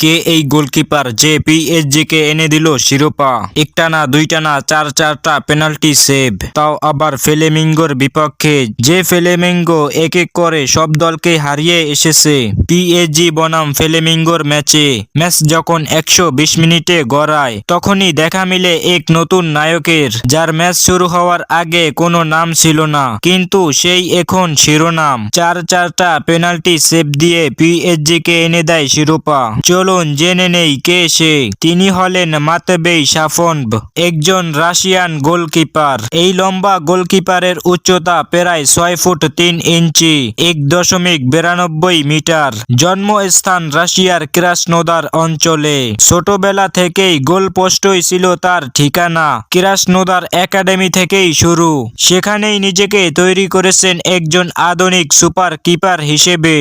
কে এই গোলকিপার যে পিএসজি কে এনে দিল শিরোপা? একটা না দুইটা না চারটা পেনাল্টি সেভ, তাও আবার ফ্লেমিঙ্গোর বিপক্ষে, যে ফ্লেমিঙ্গো এক এক করে সব দলকে হারিয়ে এসেছে পিএসজি বনাম ফ্লেমিঙ্গোর ম্যাচ যখন 120 মিনিটে গড়ায় তখনই দেখা মিলে এক নতুন নায়কের, যার ম্যাচ শুরু হওয়ার আগে কোনো নাম ছিল না, কিন্তু সেই এখন শিরোনাম। চারটা পেনাল্টি সেভ দিয়ে পিএসজি কে এনে দেয় শিরোপা। চলুন জেনে নেই কে সে। তিনি হলেন মাতেবেই সাফোনভ, একজন রাশিয়ান গোলকিপার। এই লম্বা গোলকিপারের উচ্চতা প্রায় 6 ফুট 3 ইঞ্চি, 1.92 মিটার। জন্মস্থান রাশিয়ার ক্রাসনোদার অঞ্চলে। ছোটবেলা থেকেই গোলপোস্টই ছিল তার ঠিকানা। ক্রাসনোদার একাডেমি থেকেই শুরু, সেখানেই নিজেকে তৈরি করেছেন একজন আধুনিক সুপার কিপার হিসেবে।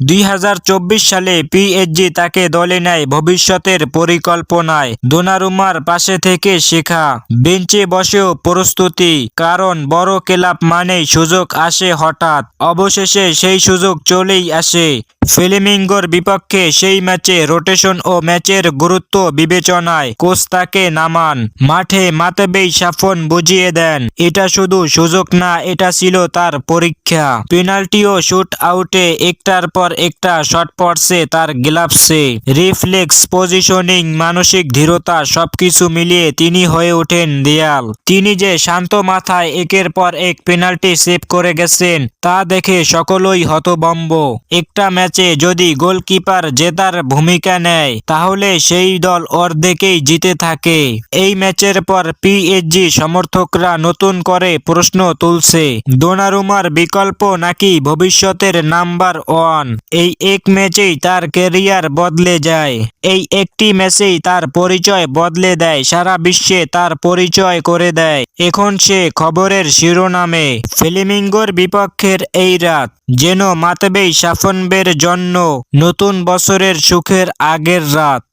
2024 সালে পিএসজি তাকে দলে নেয় ভবিষ্যতের পরিকল্পনায়। দোনারুমার পাশে থেকে শেখা, বেঞ্চে বসেও প্রস্তুতি, কারণ বড় ক্লাব মানেই সুযোগ আসে হঠাৎ। অবশেষে সেই সুযোগ চলেই আসে ফ্লেমিঙ্গোর বিপক্ষে। সেই ম্যাচে রোটেশন ও ম্যাচের গুরুত্ব বিবেচনায় কোচ তাকে নামান মাঠে। মাতেবেই সাফন বুঝিয়ে দেন, এটা শুধু সুযোগ না, এটা ছিল তার পরীক্ষা। পেনাল্টি ও শুট আউটে একটার পর একটা শট পড়ছে তার গ্লাভসে। রিফ্লেক্স, পজিশনিং, মানসিক দৃঢ়তা, সবকিছু মিলিয়ে তিনি হয়ে ওঠেন দেয়াল। তিনি যে শান্ত মাথায় একের পর এক পেনাল্টি সেভ করে গেছেন তা দেখে সকলেই হতভম্ব। একটা ম্যাচে যদি গোলকিপার জেতার ভূমিকা নেয় তাহলে সেই দল অর্ধেকেই জিতে থাকে। এই ম্যাচের পর পিএসজি সমর্থকরা নতুন করে প্রশ্ন তুলছে, দোনারুমার বিকল্প নাকি ভবিষ্যতের নাম্বার 1? এই এক ম্যাচেই তার ক্যারিয়ার বদলে যায়। এই একটি ম্যাচেই তার পরিচয় বদলে দেয়, সারা বিশ্বে তার পরিচয় করে দেয়। এখন সে খবরের শিরোনামে। ফ্লেমিঙ্গোর বিপক্ষের এই রাত যেন মাতেবেই সাফোনভের জন্য নতুন বছরের সুখের আগের রাত।